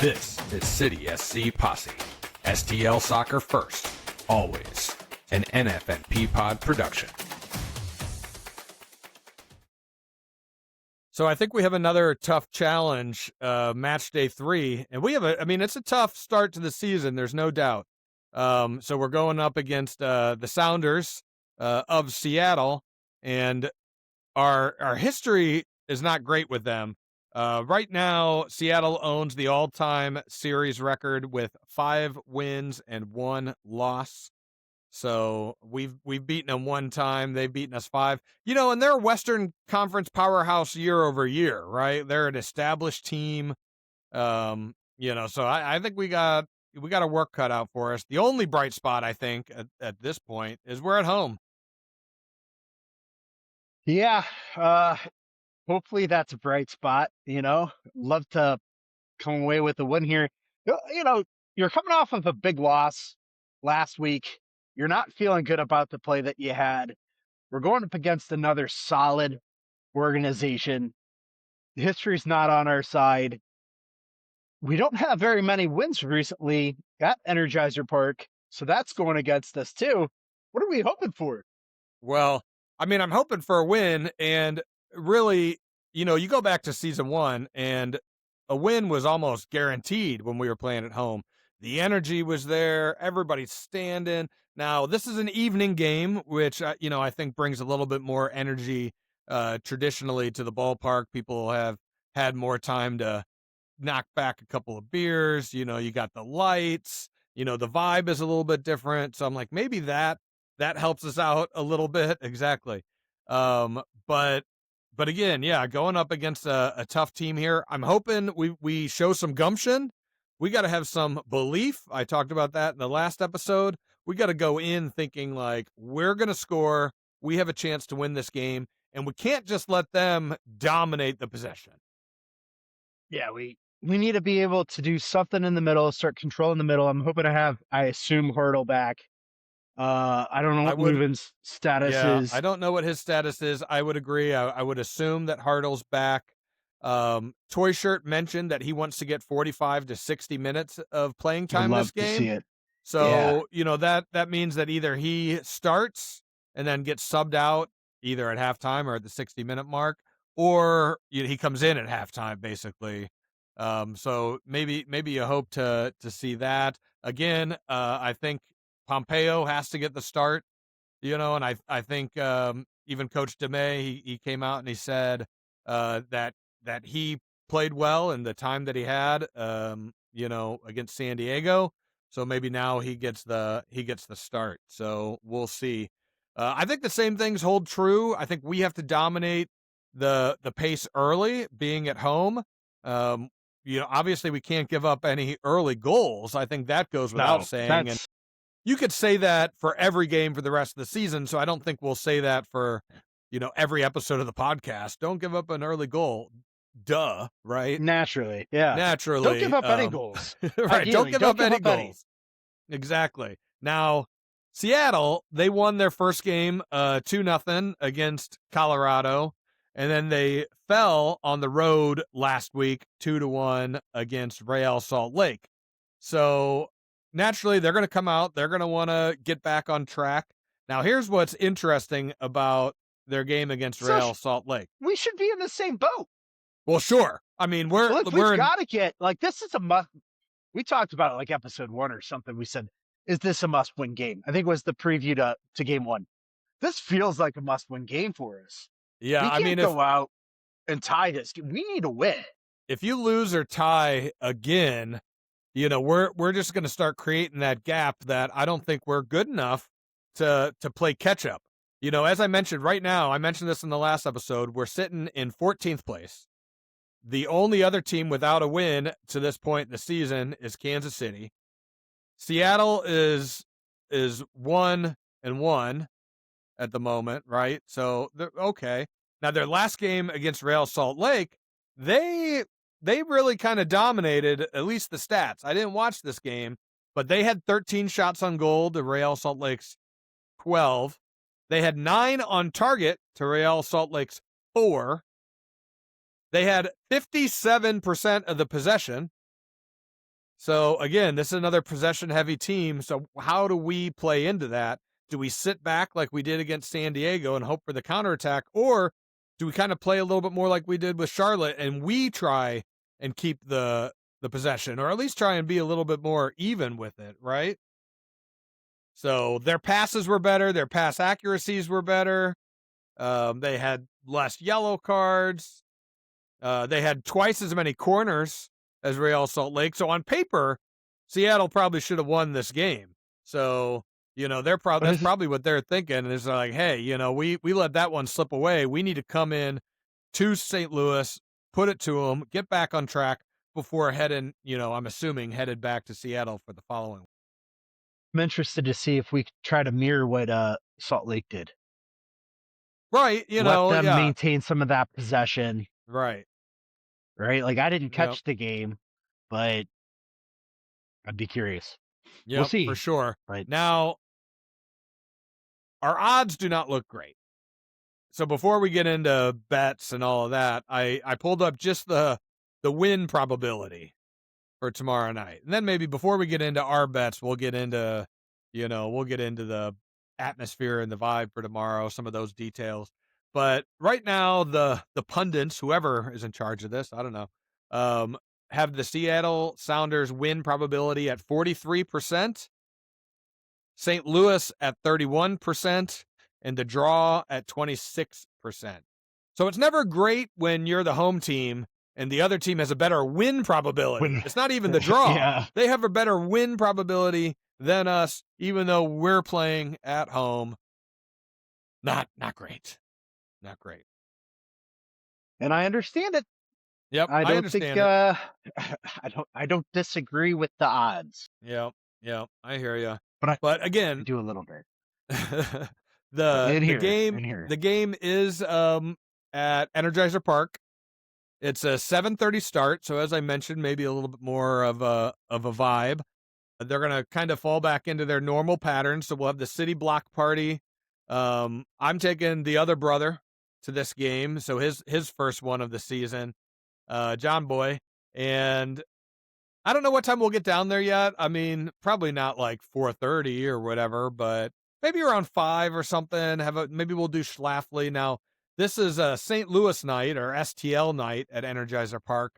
This is City SC Posse. STL Soccer first, always. An NFNP Pod production. So I think we have another tough challenge, match day 3. And we have it's a tough start to the season, there's no doubt. So we're going up against the Sounders of Seattle, and our history is not great with them. Right now, Seattle owns the all-time series record with 5 wins and 1 loss. So we've beaten them 1 time. They've beaten us 5. And they're a Western Conference powerhouse year over year, right? They're an established team. So I think we got a work cut out for us. The only bright spot, I think, at this point is we're at home. Yeah. Hopefully that's a bright spot, Love to come away with a win here. You're coming off of a big loss last week. You're not feeling good about the play that you had. We're going up against another solid organization. The history's not on our side. We don't have very many wins recently at Energizer Park, so that's going against us too. What are we hoping for? Well, I'm hoping for a win, and really, you go back to season 1, and a win was almost guaranteed when we were playing at home. The energy was there. Everybody's standing. Now, this is an evening game, which, I think brings a little bit more energy traditionally to the ballpark. People have had more time to knock back a couple of beers. You got the lights. The vibe is a little bit different. So I'm like, maybe that helps us out a little bit. Exactly. But again, yeah, going up against a tough team here, I'm hoping we show some gumption. We got to have some belief. I talked about that in the last episode. We got to go in thinking like we're going to score. We have a chance to win this game, and we can't just let them dominate the possession. Yeah, we need to be able to do something in the middle, start controlling the middle. I'm hoping to have, I assume, Härtel back. I don't know what Leuven's status is. I don't know what his status is. I would agree. I would assume that Härtel's back. Toy Shirt mentioned that he wants to get 45 to 60 minutes of playing time this game. To see it. So, that means that either he starts and then gets subbed out either at halftime or at the 60-minute mark, or he comes in at halftime, basically. So maybe you hope to see that. Again, I think Pompeu has to get the start, and I think even Coach DeMay, he came out and he said that he played well in the time that he had, against San Diego. So maybe now he gets the start. So we'll see. I think the same things hold true. I think we have to dominate the pace early, being at home. Obviously we can't give up any early goals. I think that goes without saying. And you could say that for every game for the rest of the season. So I don't think we'll say that for, every episode of the podcast. Don't give up an early goal. Duh, right? Naturally, yeah. Naturally. Don't give up any goals. Right, don't give up any goals. Exactly. Now, Seattle, they won their first game 2-0 against Colorado, and then they fell on the road last week 2-1 against Real Salt Lake. So, naturally, they're going to come out. They're going to want to get back on track. Now, here's what's interesting about their game against Real Salt Lake. We should be in the same boat. Well, sure. We've got to get, this is a must. We talked about it like episode 1 or something. We said, is this a must-win game? I think it was the preview to game 1. This feels like a must-win game for us. Yeah, we can't go out and tie this. We need to win. If you lose or tie again, we're just going to start creating that gap that I don't think we're good enough to play catch up. As I mentioned right now, I mentioned this in the last episode, we're sitting in 14th place. The only other team without a win to this point in the season is Kansas City. Seattle is 1-1 at the moment, right? So okay. Now their last game against Real Salt Lake, they really kind of dominated, at least the stats. I didn't watch this game, but they had 13 shots on goal to Real Salt Lake's 12. They had 9 on target to Real Salt Lake's 4. They had 57% of the possession So again, this is another possession-heavy team. So how do we play into that? Do we sit back like we did against San Diego and hope for the counterattack, or do we kind of play a little bit more like we did with Charlotte and we try and keep the possession, or at least try and be a little bit more even with it, right? So their passes were better, their pass accuracies were better. They had less yellow cards. They had twice as many corners as Real Salt Lake. So on paper, Seattle probably should have won this game. So, that's probably what they're thinking. And it's like, hey, we let that one slip away. We need to come in to St. Louis, put it to them, get back on track before heading, I'm assuming headed back to Seattle for the following. I'm interested to see if we try to mirror what Salt Lake did. Right, let them maintain some of that possession. Right. Right? Like, I didn't catch the game, but I'd be curious. We'll see. For sure. Right. Now, our odds do not look great. So before we get into bets and all of that, I pulled up just the win probability for tomorrow night. And then maybe before we get into our bets, we'll get into the atmosphere and the vibe for tomorrow, some of those details. But right now, the pundits, whoever is in charge of this, I don't know, have the Seattle Sounders win probability at 43%, St. Louis at 31%, and the draw at 26%. So it's never great when you're the home team and the other team has a better win probability. It's not even the draw. Yeah. They have a better win probability than us, even though we're playing at home. Not great. Not great. And I understand it. Yep, I don't understand think I don't disagree with the odds. Yeah, I hear you. But again, I do a little bit. the game is at Energizer Park. It's a 7:30 start, so as I mentioned, maybe a little bit more of a vibe. They're gonna kind of fall back into their normal pattern, so we'll have the city block party. I'm taking the other brother to this game, so his first one of the season, John Boy, and I don't know what time we'll get down there yet. I mean, probably not like 4:30 or whatever, but maybe around 5 or something. Maybe we'll do Schlafly. Now, this is a St. Louis night or STL night at Energizer Park,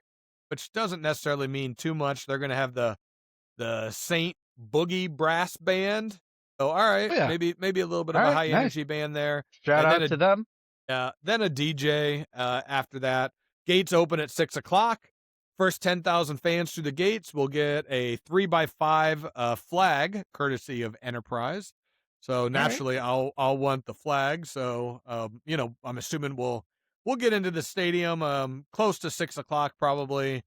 which doesn't necessarily mean too much. They're going to have the Saint Boogie Brass Band. So, all right, maybe a little bit of a high energy band there. Shout out to them. Then a DJ after that. Gates open at 6:00. First 10,000 fans through the gates will get a 3x5 flag, courtesy of Enterprise. So naturally, I'll want the flag. So I'm assuming we'll get into the stadium close to 6:00 probably.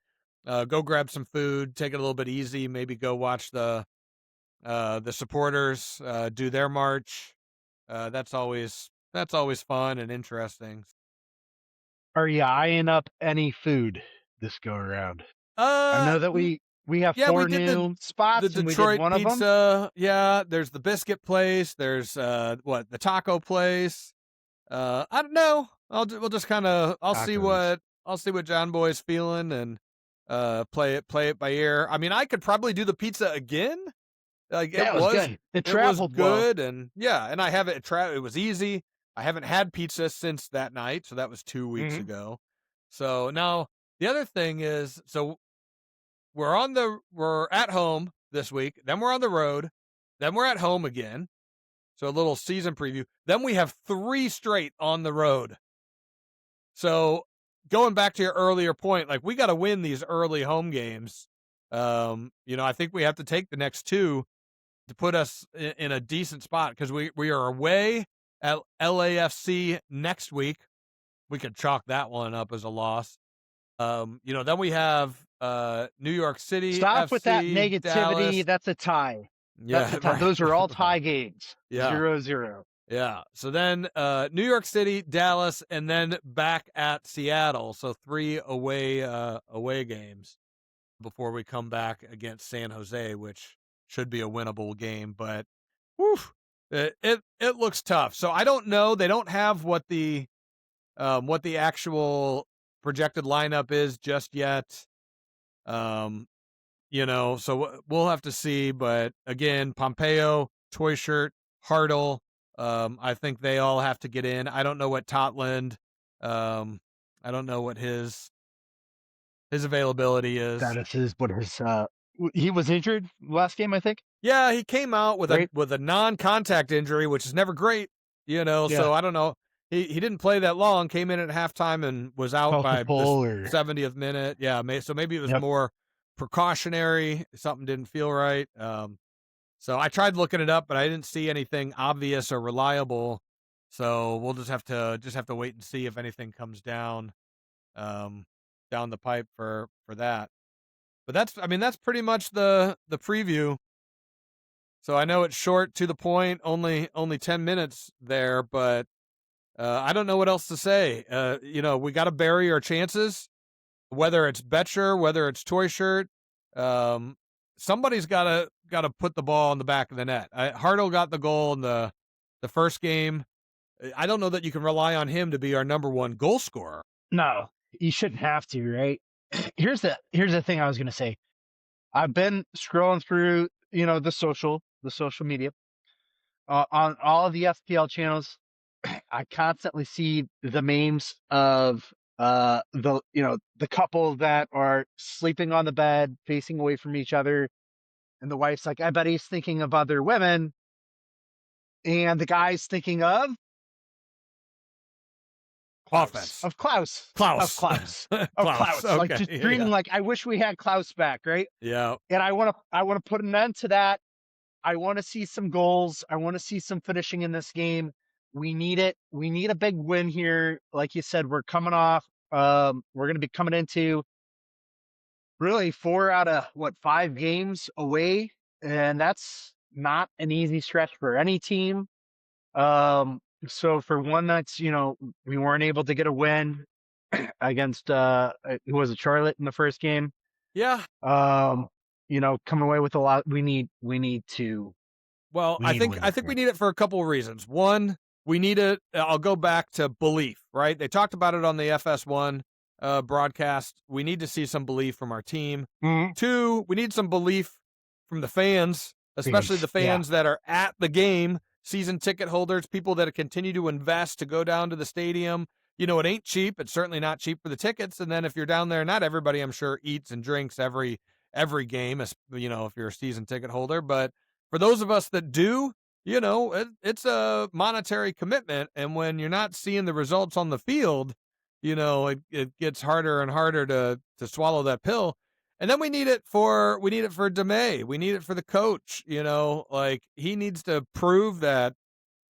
Go grab some food, take it a little bit easy. Maybe go watch the supporters do their march. That's always fun and interesting. Are you eyeing up any food this go around? I know that we have 4 new spots. The Detroit and we did one pizza. of them. Yeah, there's the biscuit place. There's the taco place. I don't know. We'll just kind of I'll see what John Boy's feeling and play it by ear. I mean, I could probably do the pizza again. Like it was good. It traveled good, well. and I have it. It was easy. I haven't had pizza since that night, so that was 2 weeks ago. So now the other thing is, so we're at home this week, then we're on the road, then we're at home again. So a little season preview. Then we have 3 straight on the road. So going back to your earlier point, like we got to win these early home games. I think we have to take the next 2 to put us in a decent spot because we are away at LAFC next week. We could chalk that one up as a loss. Then we have New York City. Stop FC, with that negativity. Dallas. That's a tie. Yeah, right. Those are all tie games. Yeah. 0-0. Yeah. So then New York City, Dallas, and then back at Seattle. So 3 away games before we come back against San Jose, which should be a winnable game. But it looks tough. So I don't know. They don't have what the actual projected lineup is just yet. So we'll have to see. But again, Pompeu, Toy Shirt, Härtel, I think they all have to get in. I don't know what Totland, I don't know what his availability is. That is he was injured last game, I think. Yeah, he came out with Right? a non-contact injury, which is never great, Yeah. So I don't know. He didn't play that long. Came in at halftime and was out Felt by the pull the or 70th minute. Yeah, so maybe it was Yep. more precautionary. Something didn't feel right. So I tried looking it up, but I didn't see anything obvious or reliable. So we'll just have to wait and see if anything comes down the pipe for that. But that's pretty much the preview. So I know it's short, to the point, only 10 minutes there, but I don't know what else to say. We got to bury our chances, whether it's Betcher, whether it's Toy Shirt. Somebody's got to put the ball in the back of the net. Härtel got the goal in the first game. I don't know that you can rely on him to be our number one goal scorer. No, you shouldn't have to, right? Here's the thing I was gonna say. I've been scrolling through, the social media on all of the FPL channels. I constantly see the memes of the couple that are sleeping on the bed, facing away from each other, and the wife's like, "I bet he's thinking of other women," and the guy's thinking of Offense. of Klaus. Klaus. Like just dreaming, like, I wish we had Klaus back, right? Yeah. And I want to put an end to that. I want to see some goals. I want to see some finishing in this game. We need it. We need a big win here. Like you said, we're coming off. We're going to be coming into really 4 out of 5 games away, and that's not an easy stretch for any team. So for one, that's we weren't able to get a win against who was it, Charlotte, in the first game. Yeah. Coming away with a lot. We need to. Well, I think we need it for a couple of reasons. One, we need it. I'll go back to belief, right? They talked about it on the FS1 broadcast. We need to see some belief from our team. Mm-hmm. 2, we need some belief from the fans, especially the fans that are at the game, season ticket holders, people that continue to invest to go down to the stadium. It ain't cheap. It's certainly not cheap for the tickets. And then if you're down there, not everybody, I'm sure, eats and drinks every game, if you're a season ticket holder. But for those of us that do, it's a monetary commitment. And when you're not seeing the results on the field, it gets harder and harder to swallow that pill. And then we need it for DeMay. We need it for the coach. Like, he needs to prove that,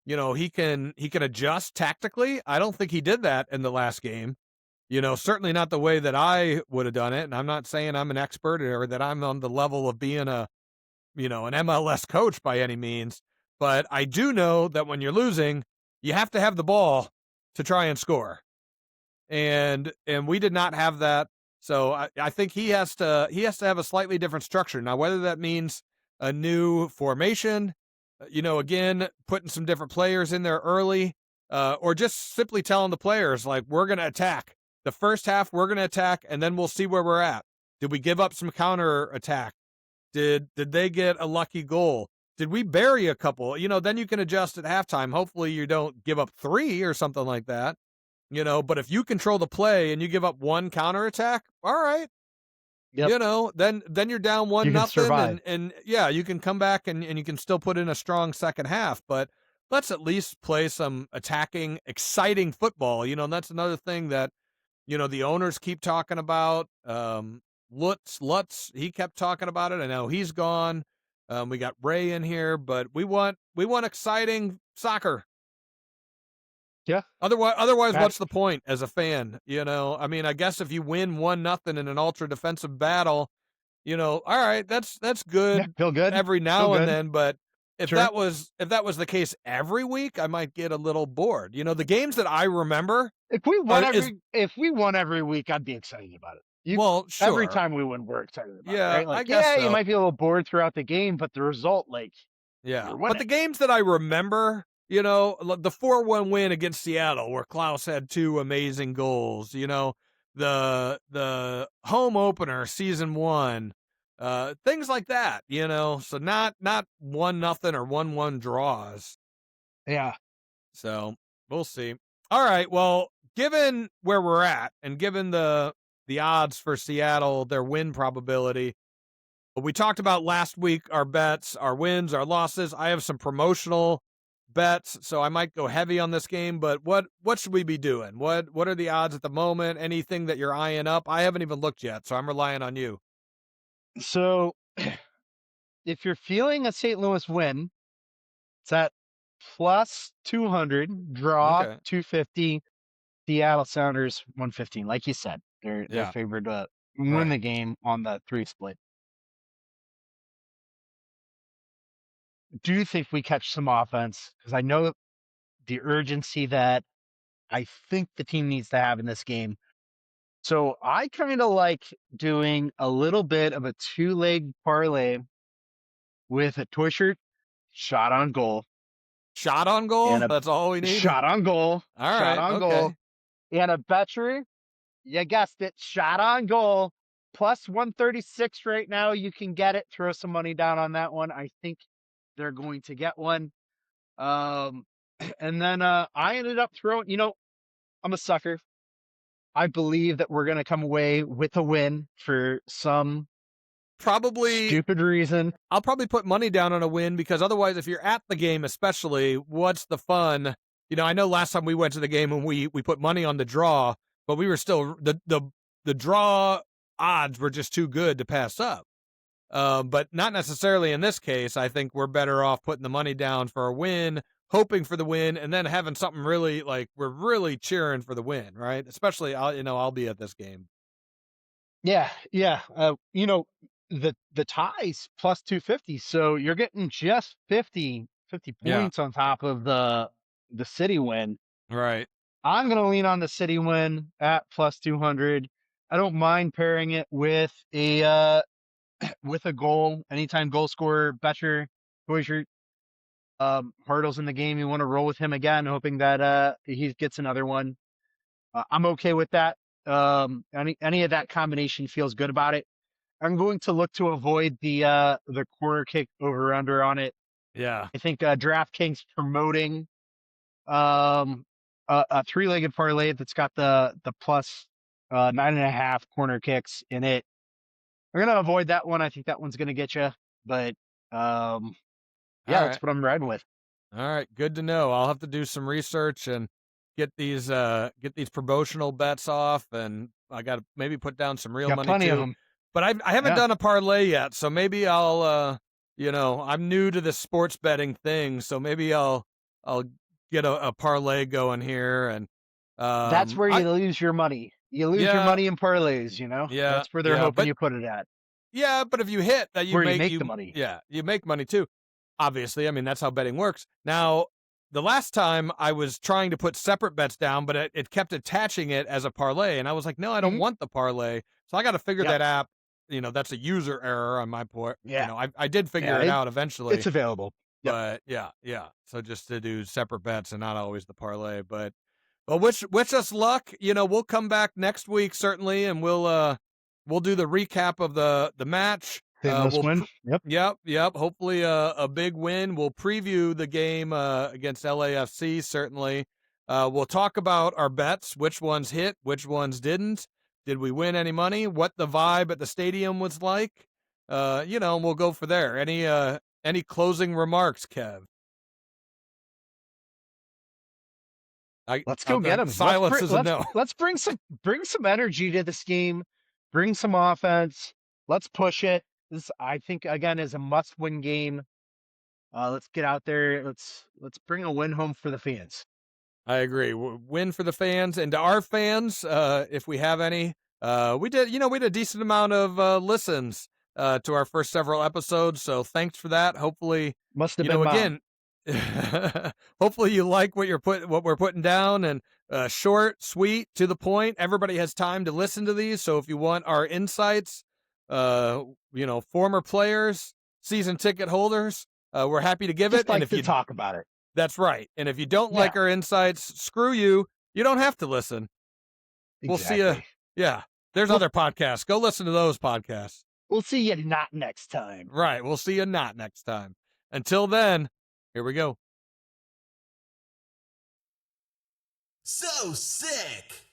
he can adjust tactically. I don't think he did that in the last game. Certainly not the way that I would have done it. And I'm not saying I'm an expert or that I'm on the level of being an MLS coach by any means. But I do know that when you're losing, you have to have the ball to try and score. And we did not have that. So I think he has to have a slightly different structure. Now, whether that means a new formation, again, putting some different players in there early, or just simply telling the players, like, we're going to attack. The first half, we're going to attack, and then we'll see where we're at. Did we give up some counter attack? Did they get a lucky goal? Did we bury a couple? Then you can adjust at halftime. Hopefully you don't give up 3 or something like that. But if you control the play and you give up 1 counterattack, all right. Yep. Then you're down 1-0, and yeah, you can come back and you can still put in a strong second half. But let's at least play some attacking, exciting football. That's another thing that, the owners keep talking about. Lutz, he kept talking about it. I know he's gone. We got Ray in here, but we want exciting soccer. Yeah. Otherwise, what's the point as a fan? I guess if you win 1-0 in an ultra defensive battle, all right, that's good. Yeah, feel good every now and then. But if Sure. that was the case every week, I might get a little bored. The games that I remember, if we won every week, I'd be excited about it. Sure. Every time we win, we're excited about it. Right? Like, I guess so. You might be a little bored throughout the game, but the result, like, but the games that I remember, the 4-1 win against Seattle, where Klaus had 2 amazing goals. The home opener, season 1, Things like that, so not 1-0 or 1-1 draws. Yeah. So we'll see. All right. Well, given where we're at and given the odds for Seattle, their win probability, we talked about last week our bets, our wins, our losses. I have some promotional bets, so I might go heavy on this game. But what should we be doing? What are the odds at the moment? Anything that you're eyeing up? I haven't even looked yet, so I'm relying on you. So if you're feeling a St. Louis win, it's at plus 200, draw Okay. 250, Seattle Sounders 115. Like you said, they're Yeah. favored to win Right. the game on the 3 split. Do you think we catch some offense? Because I know the urgency that I think the team needs to have in this game. So I kind of like doing a little bit of a 2-leg parlay with a toy shirt, shot on goal, Shot on goal? and a That's all we need? shot on goal, All shot right. on Okay. goal, and a betcher. You guessed it, shot on goal, plus 136 right now. You can get it. Throw some money down on that one. I think they're going to get one. And then I ended up throwing, I'm a sucker. I believe that we're going to come away with a win for some Probably stupid reason. I'll probably put money down on a win because otherwise, if you're at the game, especially, what's the fun? I know last time we went to the game and we put money on the draw, but we were still the draw odds were just too good to pass up. But not necessarily in this case. I think we're better off putting the money down for a win, hoping for the win, and then having something really like we're really cheering for the win, right? Especially I'll be at this game. Yeah. The ties plus 250. So you're getting just 50 Yeah. points on top of the city win. Right. I'm going to lean on the city win at plus 200. I don't mind pairing it with a goal, anytime goal scorer, Betcher, Hoosier. Härtel's in the game. You want to roll with him again, hoping that he gets another one. I'm okay with that. Any of that combination feels good about it. I'm going to look to avoid the corner kick over under on it. Yeah. I think DraftKings promoting a 3-legged parlay that's got the plus 9.5 corner kicks in it. We're gonna avoid that one. I think that one's gonna get you, but that's what I'm riding with. All right, good to know. I'll have to do some research and get these promotional bets off, and I got to maybe put down some real Got money plenty too. of them. But I haven't done a parlay yet, so maybe I'll I'm new to this sports betting thing, so maybe I'll get a parlay going here, and that's where you lose your money. You lose your money in parlays, Yeah, that's where they're hoping you put it at. Yeah, but if you hit that, you make the money. Yeah, you make money too. Obviously, I mean that's how betting works. Now, the last time I was trying to put separate bets down, but it kept attaching it as a parlay, and I was like, no, I don't want the parlay. So I got to figure that app. That's a user error on my part. Yeah. I did figure it out eventually. It's available. But yeah. So just to do separate bets and not always the parlay, but wish us luck. We'll come back next week certainly, and we'll do the recap of the match. We'll win. Yep. Hopefully a big win. We'll preview the game against LAFC certainly. We'll talk about our bets, which ones hit, which ones didn't. Did we win any money? What the vibe at the stadium was like? And we'll go for there. Any closing remarks, Kev? Let's go get them. Silence is a no. Let's bring some energy to this game. Bring some offense. Let's push it. This, I think, again, is a must-win game. Let's get out there. Let's bring a win home for the fans. I agree. Win for the fans, and to our fans, if we have any. We did a decent amount of listens to our first several episodes, so thanks for that. Hopefully, must have been again. Hopefully you like what we're putting down, and short, sweet, to the point. Everybody has time to listen to these, so if you want our insights, former players, season ticket holders, we're happy to give it. And if you talk about it, that's right. And if you don't like our insights, screw you. You don't have to listen. Exactly. We'll see you. Yeah, there's other podcasts. Go listen to those podcasts. We'll see you not next time. Right. We'll see you not next time. Until then, here we go. So sick!